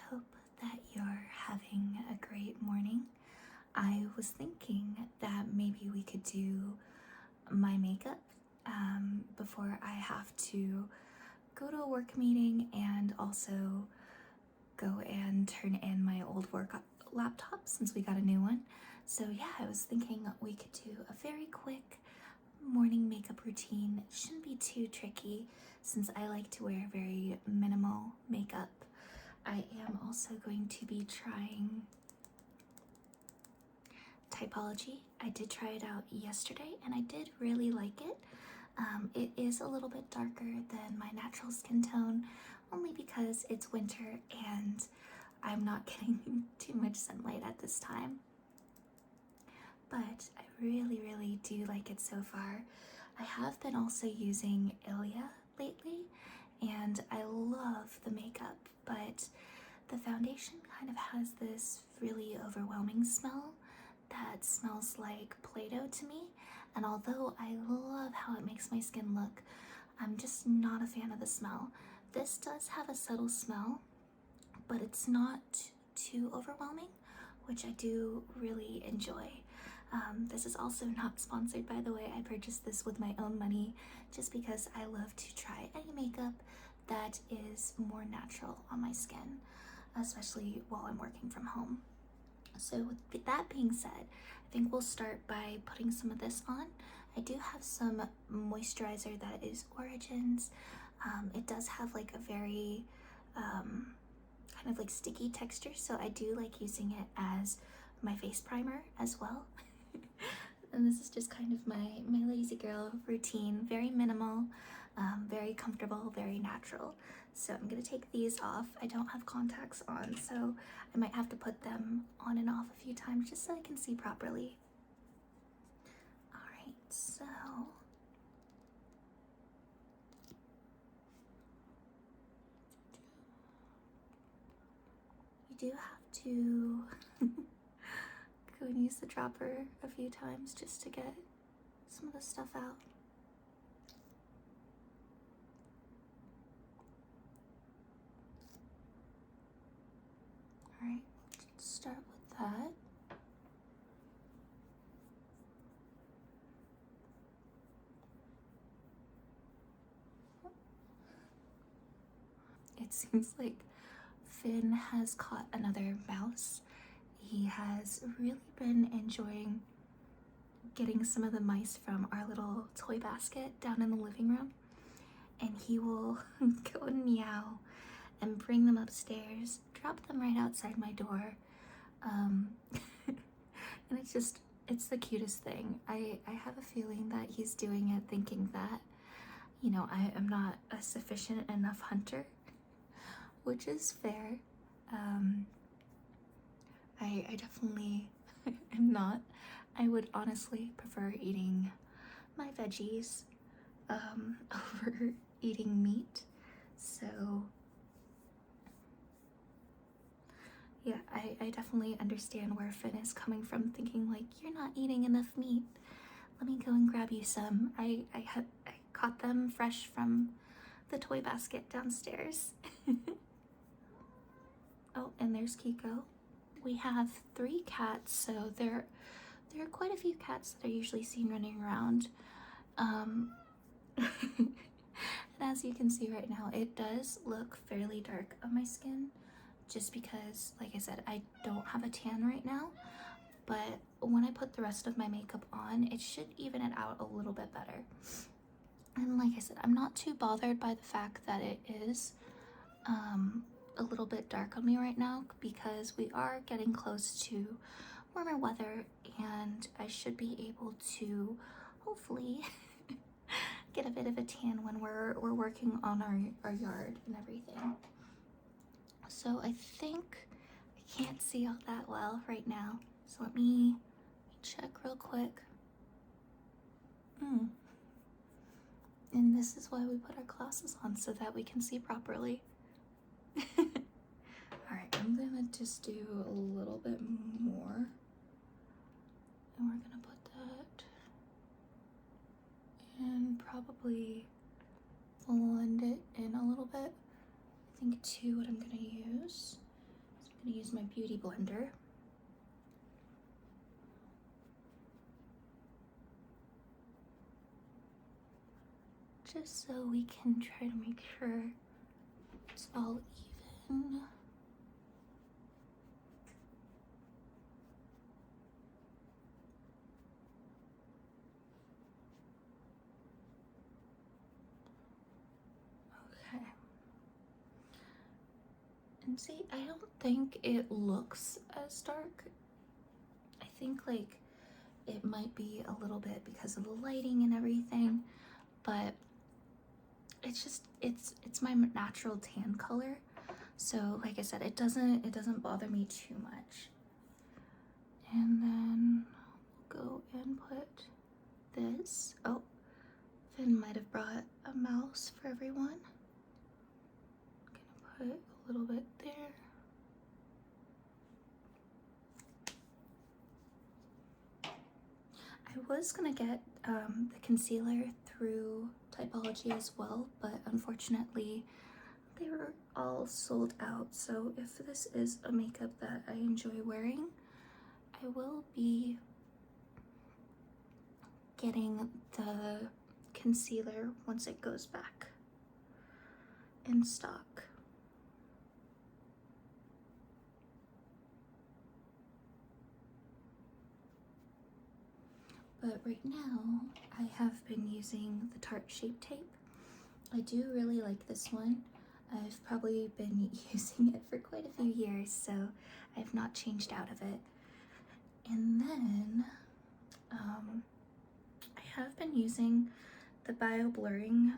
hope that you're having a great morning. I was thinking that maybe we could do my makeup before I have to go to a work meeting and also go and turn in my old work laptop since we got a new one. So yeah, I was thinking we could do a very quick morning makeup routine. It shouldn't be too tricky since I like to wear very minimal makeup. I am also going to be trying Typology. I did try it out yesterday and I did really like it. It is a little bit darker than my natural skin tone, only because it's winter and I'm not getting too much sunlight at this time. But I really do like it so far. I have been also using Ilia lately and I love the makeup, but the foundation kind of has this really overwhelming smell that smells like Play-Doh to me, and although I love how it makes my skin look, I'm just not a fan of the smell. This does have a subtle smell, but it's not too overwhelming, which I do really enjoy. This is also not sponsored, by the way. I purchased this with my own money just because I love to try any makeup that is more natural on my skin, especially while I'm working from home. So with that being said, I think we'll start by putting some of this on. I do have some moisturizer that is Origins. It does have like a very kind of like sticky texture, so I do like using it as my face primer as well. And this is just kind of my lazy girl routine, very minimal, very comfortable, very natural. So I'm gonna take these off. I don't have contacts on, so I might have to put them on and off a few times just so I can see properly. All right, so you do have to go and use the dropper a few times just to get some of the stuff out. All right, let's start with that. It seems like Finn has caught another mouse. He has really been enjoying getting some of the mice from our little toy basket down in the living room, and he will go and meow and bring them upstairs, drop them right outside my door. And it's the cutest thing. I have a feeling that he's doing it thinking that, you know, I am not a sufficient enough hunter, which is fair. I definitely am not. I would honestly prefer eating my veggies over eating meat. So yeah, I definitely understand where Finn is coming from, thinking like, you're not eating enough meat. Let me go and grab you some. I caught them fresh from the toy basket downstairs. Oh, and there's Kiko. We have 3 cats, so there are quite a few cats that are usually seen running around. And as you can see right now, it does look fairly dark on my skin, just because, like I said, I don't have a tan right now, but when I put the rest of my makeup on, it should even it out a little bit better. And like I said, I'm not too bothered by the fact that it is a little bit dark on me right now, because we are getting close to warmer weather and I should be able to hopefully get a bit of a tan when we're working on our yard and everything. So I think I can't see all that well right now, so let me check real quick. And this is why we put our glasses on, so that we can see properly. Alright, I'm gonna just do a little bit more, and we're gonna put that and probably blend it in a little bit. I think 2 what I'm gonna use. gonna use my beauty blender. Just so we can try to make sure it's all even. Okay. And see, I don't think it looks as dark. I think like it might be a little bit because of the lighting and everything, but it's just it's my natural tan color. So like I said, it doesn't bother me too much. And then we'll go and put this. Oh, Finn might have brought a mouse for everyone. Gonna put a little bit there. I was gonna get the concealer through Typology as well, but unfortunately they were all sold out. So if this is a makeup that I enjoy wearing, I will be getting the concealer once it goes back in stock. But right now I have been using the Tarte Shape Tape. I do really like this one. I've probably been using it for quite a few years, so I've not changed out of it. And then I have been using the Bio Blurring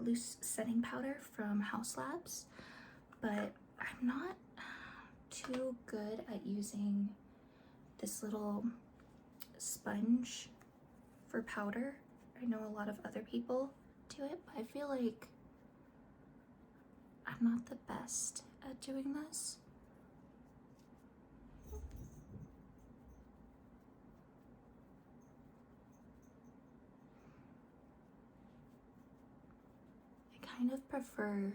Loose Setting Powder from House Labs, but I'm not too good at using this little sponge for powder. I know a lot of other people do it, but I feel like I'm not the best at doing this. I kind of prefer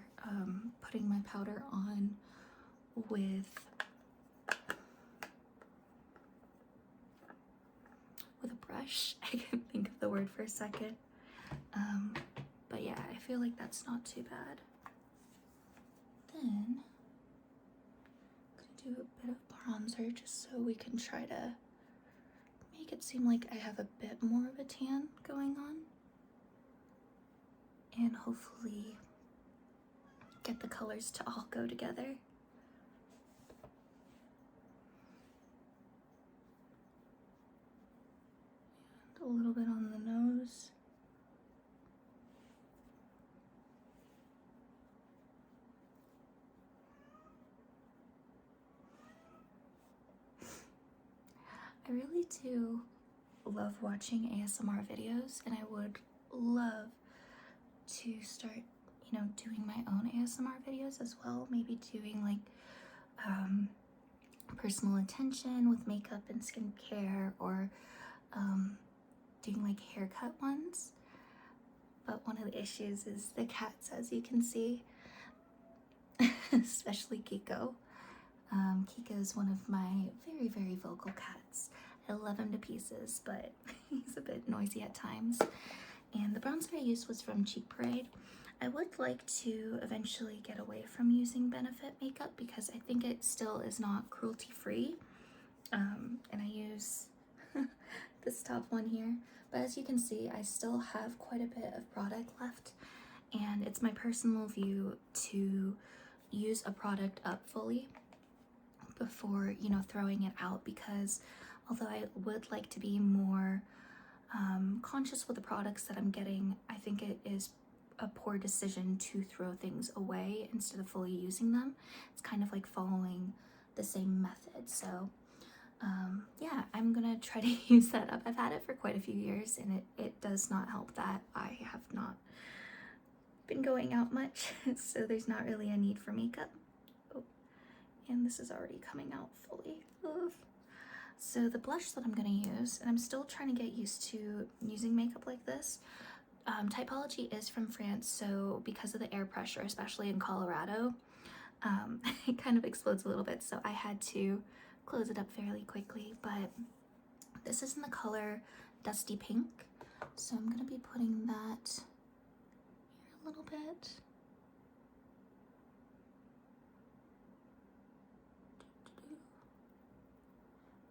putting my powder on with a brush. I couldn't think of the word for a second. But yeah, I feel like that's not too bad. Then I'm gonna do a bit of bronzer just so we can try to make it seem like I have a bit more of a tan going on, and hopefully get the colors to all go together. And a little bit on the nose. I really do love watching ASMR videos, and I would love to start, you know, doing my own ASMR videos as well. Maybe doing like personal attention with makeup and skincare, or doing like haircut ones. But one of the issues is the cats, as you can see, especially Kiko. Kiko is one of my very, very vocal cats. I love him to pieces, but he's a bit noisy at times. And the bronzer I used was from Cheap Parade. I would like to eventually get away from using Benefit makeup because I think it still is not cruelty-free. And I use this top one here. But as you can see, I still have quite a bit of product left. And it's my personal view to use a product up fully before, you know, throwing it out, because although I would like to be more conscious with the products that I'm getting, I think it is a poor decision to throw things away instead of fully using them. It's kind of like following the same method. So yeah, I'm gonna try to use that up. I've had it for quite a few years, and it does not help that I have not been going out much, so there's not really a need for makeup. Oh, and this is already coming out fully. Ugh. So the blush that I'm gonna use, and I'm still trying to get used to using makeup like this. Typology is from France, so because of the air pressure, especially in Colorado, it kind of explodes a little bit, so I had to close it up fairly quickly. But this is in the color Dusty Pink, so I'm gonna be putting that here a little bit.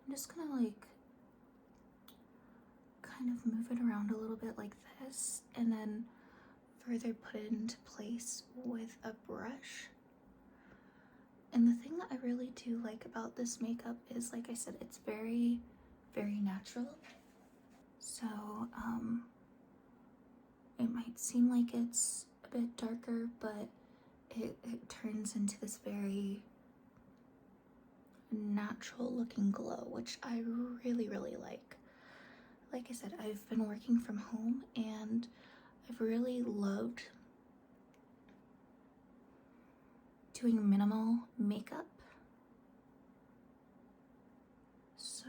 I'm just gonna like kind of move it around a little bit like this, and then further put it into place with a brush. And the thing that I really do like about this makeup is, like I said, it's very, very natural. So it might seem like it's a bit darker, but it turns into this very natural looking glow, which I really, really like. Like I said, I've been working from home and I've really loved doing minimal makeup. So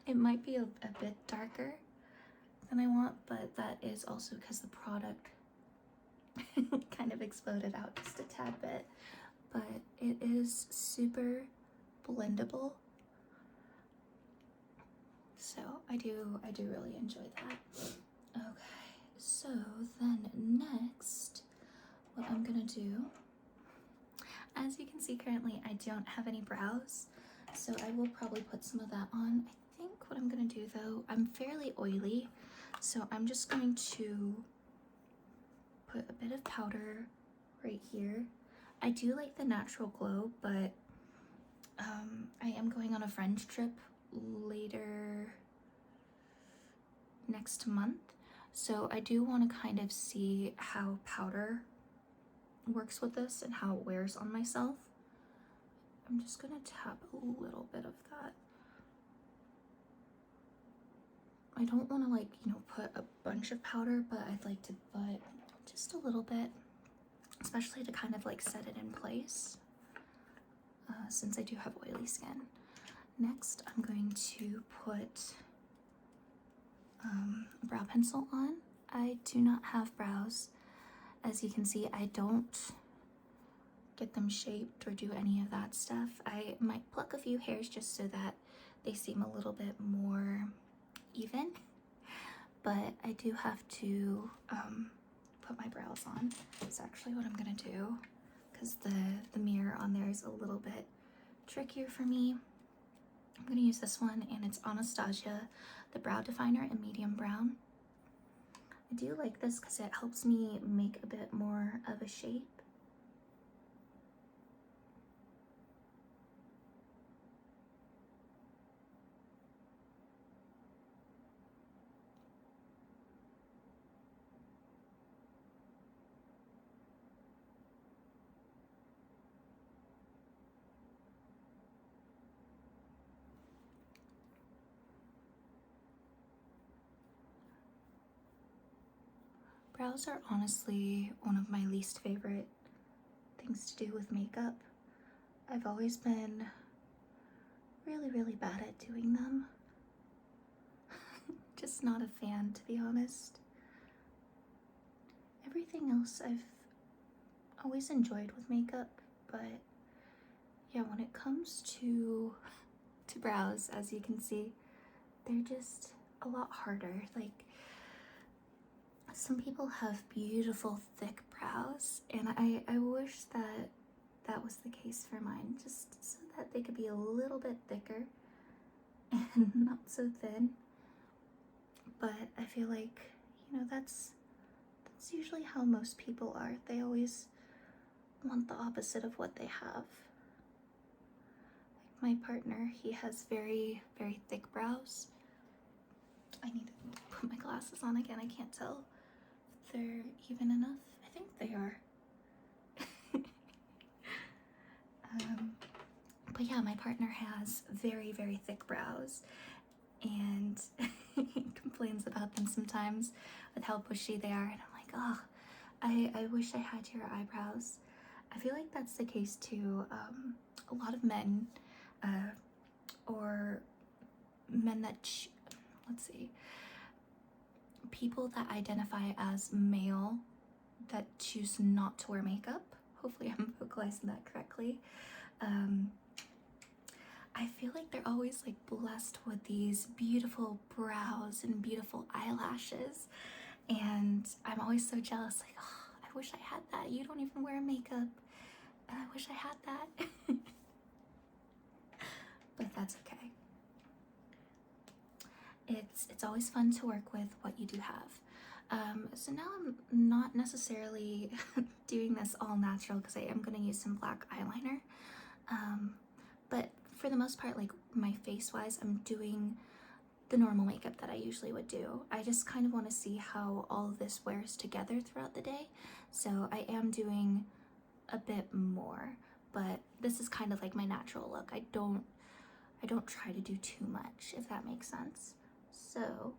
it might be a bit darker than I want, but that is also because the product kind of exploded out just a tad bit. But it is super blendable. So I do really enjoy that. Okay, so then next, what I'm gonna do, as you can see currently I don't have any brows, so I will probably put some of that on. I think what I'm gonna do though, I'm fairly oily, so I'm just going to put a bit of powder right here. I do like the natural glow, but I am going on a friend's trip later next month, so I do want to kind of see how powder works with this and how it wears on myself. I'm just gonna tap a little bit of that. I don't want to, like, you know, put a bunch of powder, but I'd like to put just a little bit, especially to kind of like set it in place, since I do have oily skin. Next, I'm going to put a brow pencil on. I do not have brows. As you can see, I don't get them shaped or do any of that stuff. I might pluck a few hairs just so that they seem a little bit more even, but I do have to put my brows on. That's actually what I'm gonna do, because the mirror on there is a little bit trickier for me. I'm gonna use this one, and it's Anastasia, the brow definer in medium brown. I do like this because it helps me make a bit more of a shape. Brows are honestly one of my least favorite things to do with makeup. I've always been really, really bad at doing them. Just not a fan, to be honest. Everything else I've always enjoyed with makeup, but yeah, when it comes to brows, as you can see, they're just a lot harder. Like, some people have beautiful thick brows, and I wish that that was the case for mine, just so that they could be a little bit thicker and not so thin. But I feel like, you know, that's usually how most people are. They always want the opposite of what they have. Like my partner, he has very, very thick brows. I need to put my glasses on again. I can't tell if they're even enough. I think they are. But yeah, my partner has very, very thick brows, and he complains about them sometimes with how bushy they are, and I'm like, oh, I wish I had your eyebrows. I feel like that's the case too. A lot of men, or men that, let's see, people that identify as male that choose not to wear makeup, Hopefully I'm vocalizing that correctly. I feel like they're always like blessed with these beautiful brows and beautiful eyelashes, and I'm always so jealous, like, oh, I wish I had that. You don't even wear makeup, and I wish I had that. But that's okay. It's always fun to work with what you do have. So now I'm not necessarily doing this all natural because I am going to use some black eyeliner. But for the most part, like my face wise, I'm doing the normal makeup that I usually would do. I just kind of want to see how all of this wears together throughout the day. So I am doing a bit more, but this is kind of like my natural look. I don't try to do too much, if that makes sense. So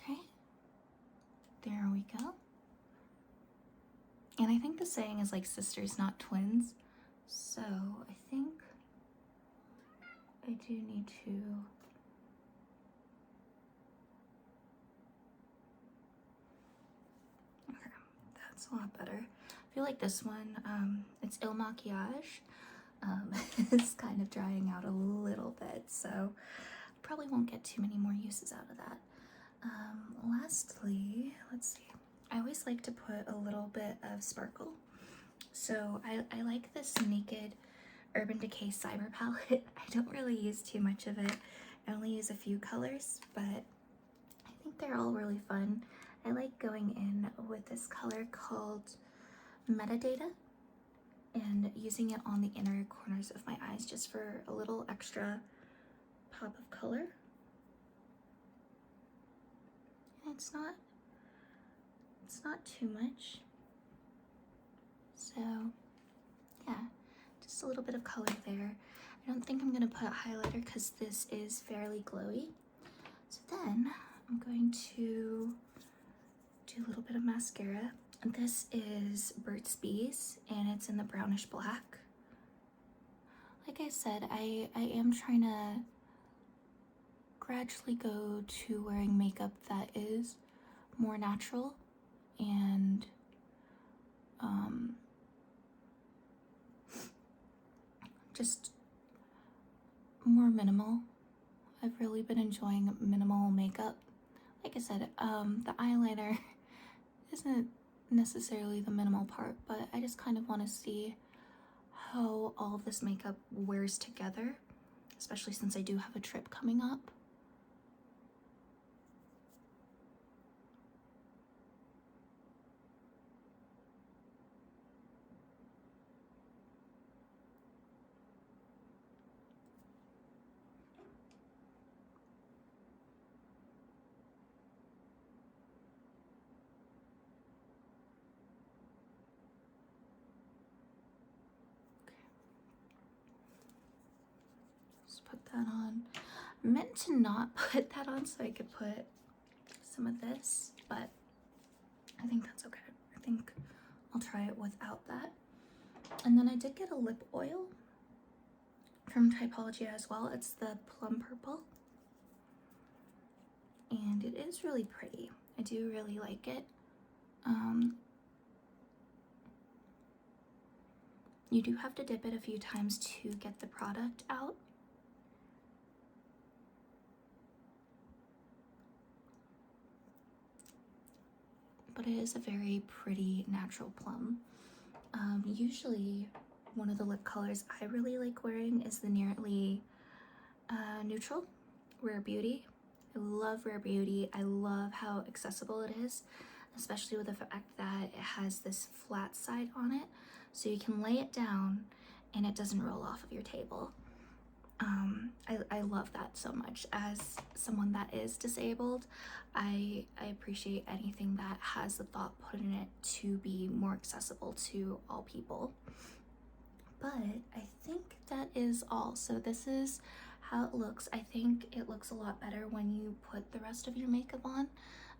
okay, there we go. And I think the saying is like sisters, not twins. So I think I do need to. Okay, that's a lot better. I feel like this one, it's Il Maquillage. It's kind of drying out a little bit, so probably won't get too many more uses out of that. Lastly, let's see. I always like to put a little bit of sparkle. So I like this Naked Urban Decay Cyber palette. I don't really use too much of it. I only use a few colors, but I think they're all really fun. I like going in with this color called Metadata and using it on the inner corners of my eyes just for a little extra pop of color. It's not too much. So yeah, just a little bit of color there. I don't think I'm gonna put highlighter because this is fairly glowy. So then I'm going to do a little bit of mascara. This is Burt's Bees and it's in the brownish black. Like I said, I am trying to gradually go to wearing makeup that is more natural and just more minimal. I've really been enjoying minimal makeup. Like I said, the eyeliner isn't necessarily the minimal part, but I just kind of want to see how all of this makeup wears together, especially since I do have a trip coming up. Put that on. I meant to not put that on so I could put some of this, but I think that's okay. I think I'll try it without that. And then I did get a lip oil from Typology as well. It's the Plum Purple. And it is really pretty. I do really like it. You do have to dip it a few times to get the product out. But it is a very pretty natural plum. Usually one of the lip colors I really like wearing is the Nearly Neutral Rare Beauty. I love Rare Beauty. I love how accessible it is, especially with the fact that it has this flat side on it, so you can lay it down and it doesn't roll off of your table. I love that so much. As someone that is disabled, I appreciate anything that has the thought put in it to be more accessible to all people. But I think that is all. So this is how it looks. I think it looks a lot better when you put the rest of your makeup on,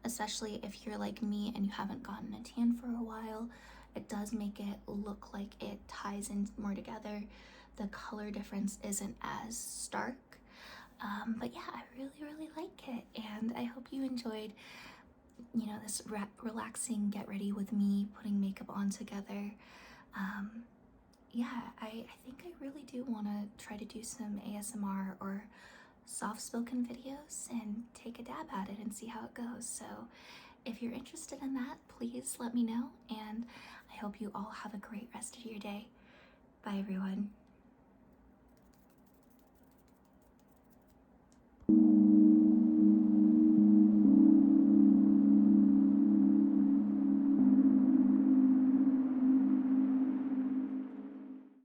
especially if you're like me and you haven't gotten a tan for a while. It does make it look like it ties in more together. The color difference isn't as stark. But yeah, I really like it, and I hope you enjoyed, this relaxing get ready with me putting makeup on together. Yeah, I think I really do want to try to do some ASMR or soft spoken videos and take a dab at it and see how it goes. So if you're interested in that, please let me know, and I hope you all have a great rest of your day. Bye, everyone.